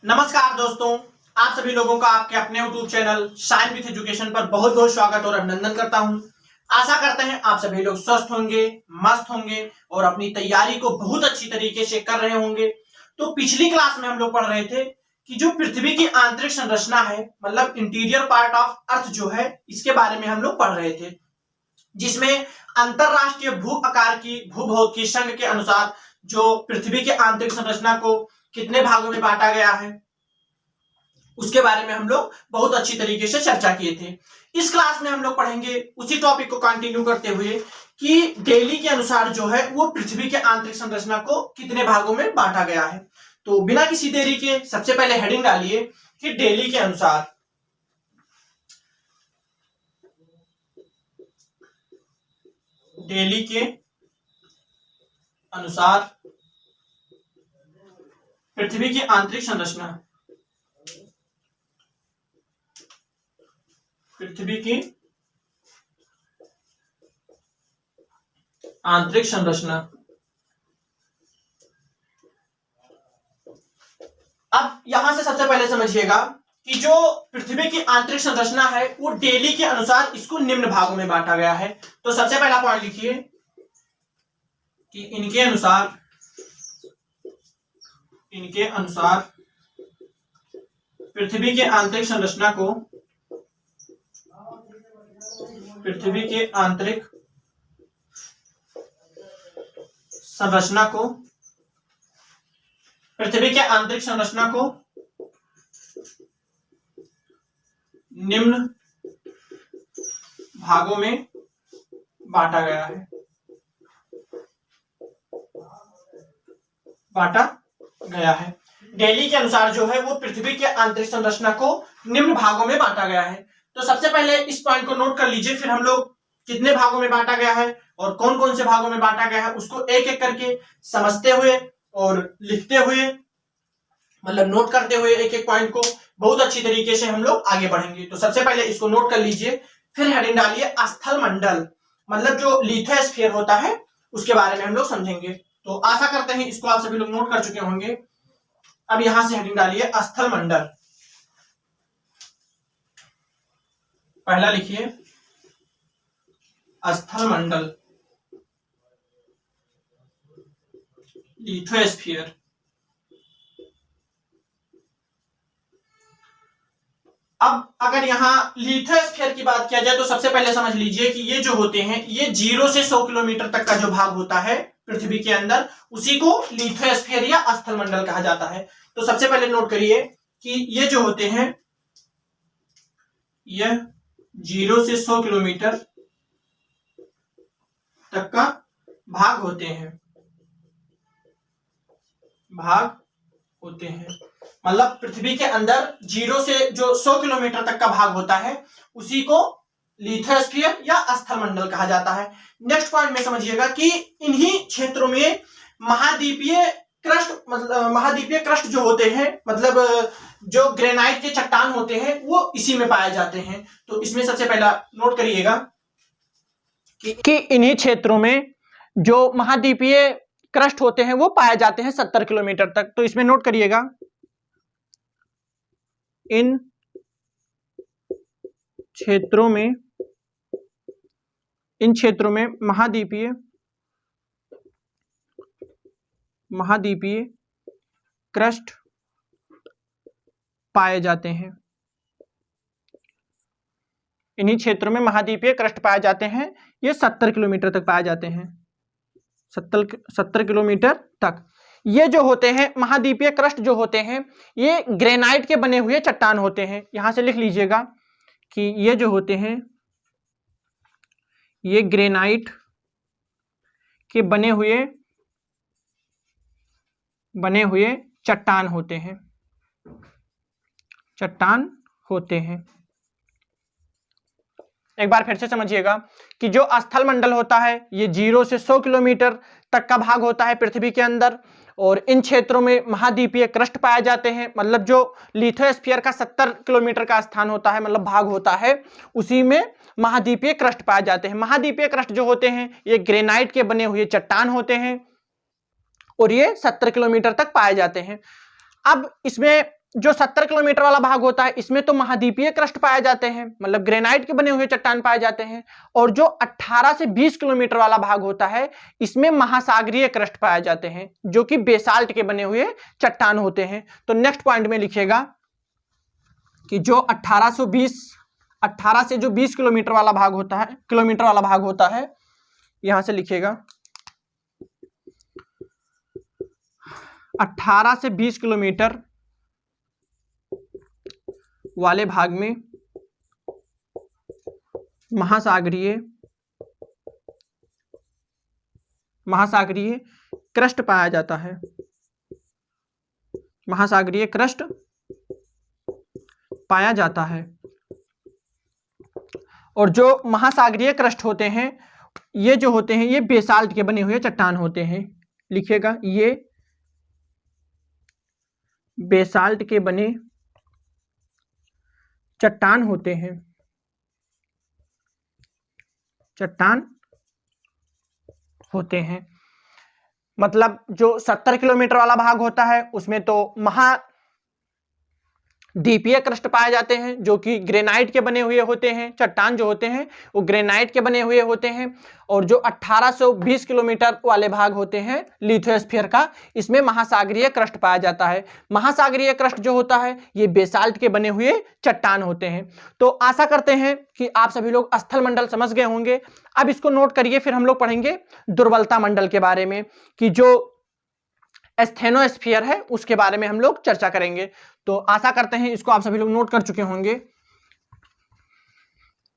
नमस्कार दोस्तों, आप सभी लोगों का आपके अपने YouTube channel shine with education पर बहुत बहुत स्वागत और अभिनंदन करता हूं। आशा करते हैं आप सभी लोग स्वस्थ होंगे, मस्त होंगे और अपनी तैयारी को बहुत अच्छी तरीके से कर रहे होंगे। तो पिछली क्लास में हम लोग पढ़ रहे थे कि जो पृथ्वी की आंतरिक संरचना है, मतलब इंटीरियर पार्ट ऑफ अर्थ जो है, इसके बारे में हम लोग पढ़ रहे थे, जिसमें अंतरराष्ट्रीय भू आकार की भूभौतिक की संघ के अनुसार जो पृथ्वी की आंतरिक संरचना को कितने भागों में बांटा गया है, उसके बारे में हम लोग बहुत अच्छी तरीके से चर्चा किए थे। इस क्लास में हम लोग पढ़ेंगे उसी टॉपिक को कंटिन्यू करते हुए कि डेली के अनुसार जो है वो पृथ्वी के आंतरिक संरचना को कितने भागों में बांटा गया है। तो बिना किसी देरी के सबसे पहले हेडिंग डालिए कि डेली के अनुसार पृथ्वी की आंतरिक संरचना, पृथ्वी की आंतरिक संरचना। अब यहां से सबसे पहले समझिएगा कि जो पृथ्वी की आंतरिक संरचना है वो डेली के अनुसार इसको निम्न भागों में बांटा गया है। तो सबसे पहला पॉइंट लिखिए कि इनके अनुसार पृथ्वी के आंतरिक संरचना को पृथ्वी के आंतरिक संरचना को निम्न भागों में बांटा गया है। डेली के अनुसार जो है वो पृथ्वी के आंतरिक संरचना को निम्न भागों में बांटा गया है। तो सबसे पहले इस पॉइंट को नोट कर लीजिए, फिर हम लोग कितने भागों में बांटा गया है और कौन कौन से भागों में बांटा गया है उसको एक एक करके समझते हुए और लिखते हुए, मतलब नोट करते हुए एक एक पॉइंट को बहुत अच्छी तरीके से हम लोग आगे बढ़ेंगे। तो सबसे पहले इसको नोट कर लीजिए, फिर हेडिंग डालिए स्थल मंडल, मतलब जो लिथोस्फीयर होता है उसके बारे में हम लोग समझेंगे। तो आशा करते हैं इसको आप सभी लोग नोट कर चुके होंगे। अब यहां से हेडिंग डालिए स्थल मंडल। पहला लिखिए स्थल मंडल, लिथोस्फीयर। अब अगर यहां लिथोस्फीयर की बात किया जाए तो सबसे पहले समझ लीजिए कि ये जो होते हैं ये 0 से 100 किलोमीटर तक का जो भाग होता है पृथ्वी के अंदर, उसी को लिथोस्फीयर या स्थल मंडल कहा जाता है। तो सबसे पहले नोट करिए कि ये जो होते हैं यह 0 से 100 किलोमीटर तक का भाग होते हैं, मतलब पृथ्वी के अंदर 0 से जो 100 किलोमीटर तक का भाग होता है उसी को लिथोस्फीयर या स्थल मंडल कहा जाता है। नेक्स्ट पॉइंट में समझिएगा कि इन्हीं क्षेत्रों में महाद्वीपीय क्रस्ट जो होते हैं, मतलब जो ग्रेनाइट के चट्टान होते हैं वो इसी में पाए जाते हैं। तो इसमें सबसे पहला नोट करिएगा कि इन्हीं क्षेत्रों में जो महाद्वीपीय क्रस्ट होते हैं वो पाए जाते हैं 70 किलोमीटर तक। तो इसमें नोट करिएगा इन क्षेत्रों में महाद्वीपीय क्रस्ट पाए जाते हैं। इन्हीं क्षेत्रों में महाद्वीपीय क्रस्ट पाए जाते हैं। ये 70 किलोमीटर तक पाए जाते हैं, 70 किलोमीटर तक। ये जो होते हैं महाद्वीपीय क्रस्ट जो होते हैं ये ग्रेनाइट के बने हुए चट्टान होते हैं। यहां से लिख लीजिएगा कि ये जो होते हैं ये ग्रेनाइट के बने हुए चट्टान होते हैं। एक बार फिर से समझिएगा कि जो स्थल मंडल होता है ये 0 से 100 किलोमीटर तक का भाग होता है पृथ्वी के अंदर, और इन क्षेत्रों में महाद्वीपीय क्रस्ट पाए जाते हैं, मतलब जो लिथोस्फीयर का 70 किलोमीटर का स्थान होता है, मतलब भाग होता है, उसी में महाद्वीपीय क्रस्ट पाए जाते हैं। महाद्वीपीय क्रस्ट जो होते हैं ये ग्रेनाइट के बने हुए चट्टान होते हैं और ये 70 किलोमीटर तक पाए जाते हैं। अब इसमें जो 70 किलोमीटर वाला भाग होता है इसमें तो महाद्वीपीय क्रस्ट पाए जाते हैं, मतलब ग्रेनाइट के बने हुए चट्टान पाए जाते हैं। और जो 18 से 20 किलोमीटर वाला भाग होता है इसमें महासागरीय क्रस्ट पाए जाते हैं, जो कि बेसाल्ट के बने हुए चट्टान होते हैं। तो नेक्स्ट पॉइंट में लिखिएगा कि जो 18 से जो 20 किलोमीटर वाला भाग होता है, यहां से लिखिएगा 18 से 20 किलोमीटर वाले भाग में महासागरीय क्रस्ट पाया जाता है, महासागरीय क्रस्ट पाया जाता है। और जो महासागरीय क्रस्ट होते हैं ये जो होते हैं ये बेसाल्ट के बने हुए चट्टान होते हैं। लिखिएगा ये बेसाल्ट के बने चट्टान होते हैं, मतलब जो 70 किलोमीटर वाला भाग होता है उसमें तो महाद्वीपीय क्रस्ट पाए जाते हैं जो कि ग्रेनाइट के बने हुए होते हैं, चट्टान जो होते हैं वो ग्रेनाइट के बने हुए होते हैं। और जो 1820 किलोमीटर वाले भाग होते हैं लिथोस्फीयर का, इसमें महासागरीय क्रस्ट पाया जाता है। महासागरीय क्रस्ट जो होता है ये बेसाल्ट के बने हुए चट्टान होते हैं। तो आशा करते हैं कि आप सभी लोग स्थल मंडल समझ गए होंगे। अब इसको नोट करिए, फिर हम लोग पढ़ेंगे दुर्बलता मंडल के बारे में, कि जो एस्थेनोस्फीयर है उसके बारे में हम लोग चर्चा करेंगे। तो आशा करते हैं इसको आप सभी लोग नोट कर चुके होंगे।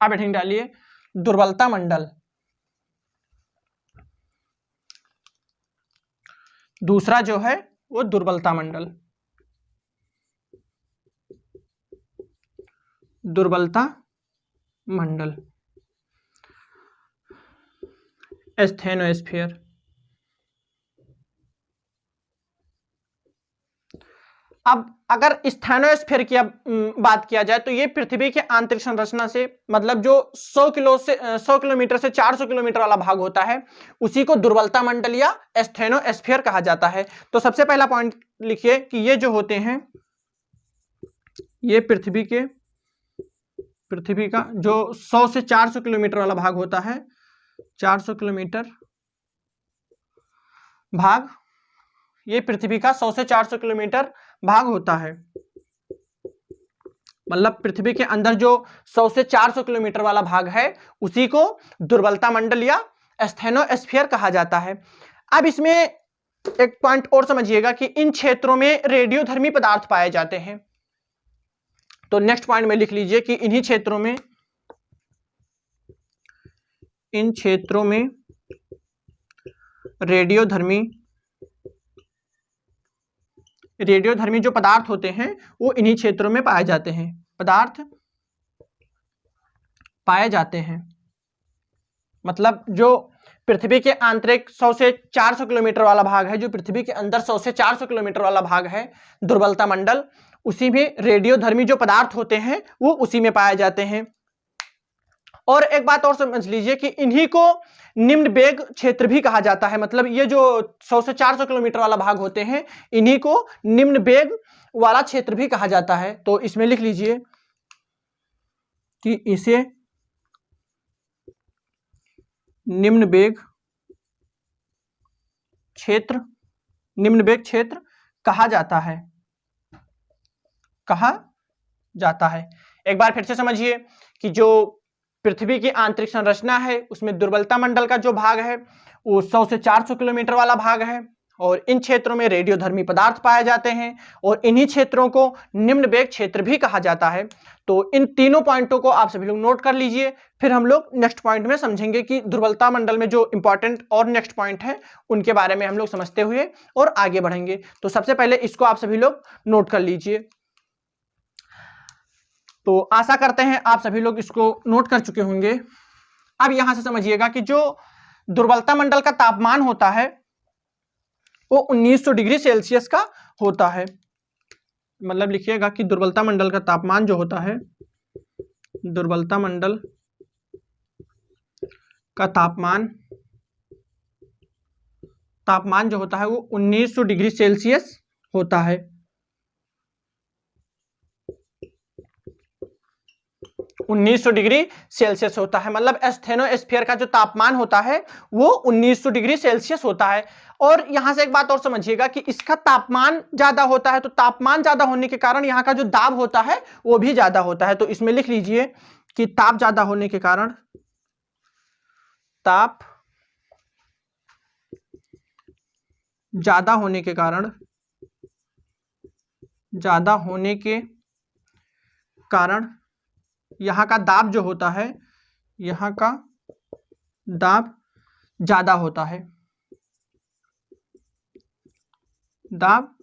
अब हेडिंग डालिए दुर्बलता मंडल। दूसरा जो है वो दुर्बलता मंडल, एस्थेनोस्फीयर। अब अगर स्थैनोस्फीयर की बात किया जाए तो ये पृथ्वी के आंतरिक संरचना से, मतलब जो 100 किलोमीटर से 400 किलोमीटर वाला भाग होता है उसी को दुर्बलता मंडल या स्थैनोस्फीयर कहा जाता है। तो सबसे पहला पॉइंट लिखिए कि ये जो होते हैं ये पृथ्वी का जो 100 से 400 किलोमीटर वाला भाग होता है, 400 किलोमीटर भाग, ये पृथ्वी का 100 से 400 किलोमीटर भाग होता है। मतलब पृथ्वी के अंदर जो 100 से 400 किलोमीटर वाला भाग है उसी को दुर्बलता मंडल या स्थैनोस्फीयर कहा जाता है। अब इसमें एक पॉइंट और समझिएगा कि इन क्षेत्रों में रेडियोधर्मी पदार्थ पाए जाते हैं। तो नेक्स्ट पॉइंट में लिख लीजिए कि इन क्षेत्रों में रेडियोधर्मी जो पदार्थ होते हैं वो इन्हीं क्षेत्रों में पाए जाते हैं। मतलब जो पृथ्वी के आंतरिक 100 से 400 किलोमीटर वाला भाग है, जो पृथ्वी के अंदर 100 से 400 किलोमीटर वाला भाग है दुर्बलता मंडल, उसी में रेडियोधर्मी जो पदार्थ होते हैं वो उसी में पाए जाते हैं। और एक बात और समझ लीजिए कि इन्हीं को निम्न वेग क्षेत्र भी कहा जाता है। मतलब ये जो 100 से 400 किलोमीटर वाला भाग होते हैं इन्हीं को निम्न वेग वाला क्षेत्र भी कहा जाता है। तो इसमें लिख लीजिए कि इसे निम्न वेग क्षेत्र कहा जाता है। एक बार फिर से समझिए कि जो पृथ्वी की आंतरिक संरचना है उसमें दुर्बलता मंडल का जो भाग है वो 100 से 400 किलोमीटर वाला भाग है और इन क्षेत्रों में रेडियोधर्मी पदार्थ पाए जाते हैं और इन्हीं क्षेत्रों को निम्न वेग क्षेत्र भी कहा जाता है। तो इन तीनों पॉइंटों को आप सभी लोग नोट कर लीजिए, फिर हम लोग नेक्स्ट पॉइंट में समझेंगे कि दुर्बलता मंडल में जो इंपॉर्टेंट और नेक्स्ट पॉइंट है उनके बारे में हम लोग समझते हुए और आगे बढ़ेंगे। तो सबसे पहले इसको आप सभी लोग नोट कर लीजिए। तो आशा करते हैं आप सभी लोग इसको नोट कर चुके होंगे। अब यहां से समझिएगा कि जो दुर्बलता मंडल का तापमान होता है वो 1900 डिग्री सेल्सियस का होता है। मतलब लिखिएगा कि दुर्बलता मंडल का तापमान जो होता है, दुर्बलता मंडल का तापमान जो होता है वो 1900 डिग्री सेल्सियस होता है। 1900 डिग्री सेल्सियस होता है। मतलब एस्थेनोस्फीयर का जो तापमान होता है वो 1900 डिग्री सेल्सियस होता है। और यहां से एक बात और समझिएगा कि इसका तापमान ज्यादा होता है, तो तापमान ज्यादा होने के कारण यहाँ का जो दाब होता है वो भी ज्यादा होता है। तो इसमें लिख लीजिए कि ताप ज्यादा होने के कारण, ताप ज्यादा होने के कारण, ज्यादा होने के कारण यहाँ का दाब जो होता है, यहाँ का दाब ज्यादा होता है, दाब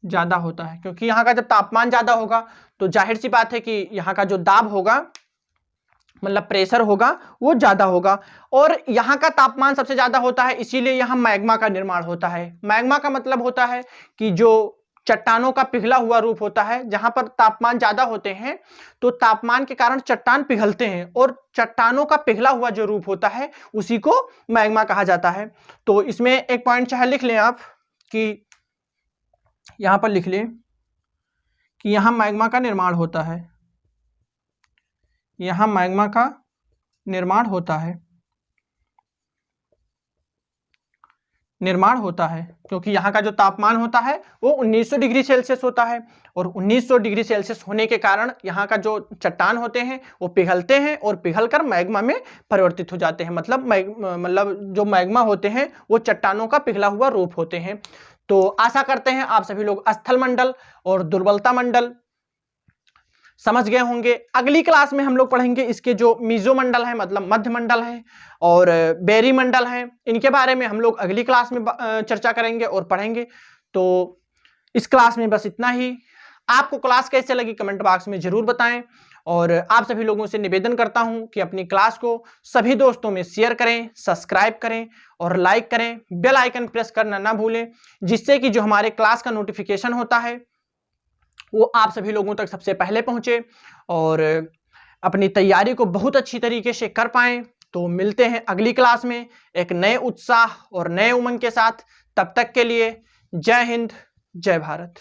ज्यादा होता है। क्योंकि यहाँ का जब तापमान ज्यादा होगा तो जाहिर सी बात है कि यहाँ का जो दाब होगा, मतलब प्रेशर होगा, वो ज्यादा होगा। और यहाँ का तापमान सबसे ज्यादा होता है, इसीलिए यहाँ मैग्मा का निर्माण होता है। मैग्मा का मतलब होता है कि जो चट्टानों का पिघला हुआ रूप होता है, जहां पर तापमान ज्यादा होते हैं तो तापमान के कारण चट्टान पिघलते हैं, और चट्टानों का पिघला हुआ जो रूप होता है उसी को मैग्मा कहा जाता है। तो इसमें एक पॉइंट चाहे लिख लें आप कि यहां पर लिख लें कि यहां मैग्मा का निर्माण होता है, यहां मैग्मा का निर्माण होता है, निर्माण होता है क्योंकि यहाँ का जो तापमान होता है वो 1900 डिग्री सेल्सियस होता है। और 1900 डिग्री सेल्सियस होने के कारण यहाँ का जो चट्टान होते हैं वो पिघलते हैं और पिघलकर मैग्मा में परिवर्तित हो जाते हैं। मतलब जो मैग्मा होते हैं वो चट्टानों का पिघला हुआ रूप होते हैं। तो आशा करते हैं आप सभी लोग स्थल मंडल और दुर्बलता मंडल समझ गए होंगे। अगली क्लास में हम लोग पढ़ेंगे इसके जो मीजो मंडल है, मतलब मध्य मंडल है, और बेरी मंडल है। इनके बारे में हम लोग अगली क्लास में चर्चा करेंगे और पढ़ेंगे। तो इस क्लास में बस इतना ही। आपको क्लास कैसे लगी कमेंट बॉक्स में जरूर बताएं, और आप सभी लोगों से निवेदन करता हूं कि अपनी क्लास को सभी दोस्तों में शेयर करें, सब्सक्राइब करें और लाइक करें। बेल आइकन प्रेस करना ना भूलें, जिससे कि जो हमारे क्लास का नोटिफिकेशन होता है वो आप सभी लोगों तक सबसे पहले पहुंचे और अपनी तैयारी को बहुत अच्छी तरीके से कर पाएं। तो मिलते हैं अगली क्लास में एक नए उत्साह और नए उमंग के साथ। तब तक के लिए जय हिंद, जय भारत।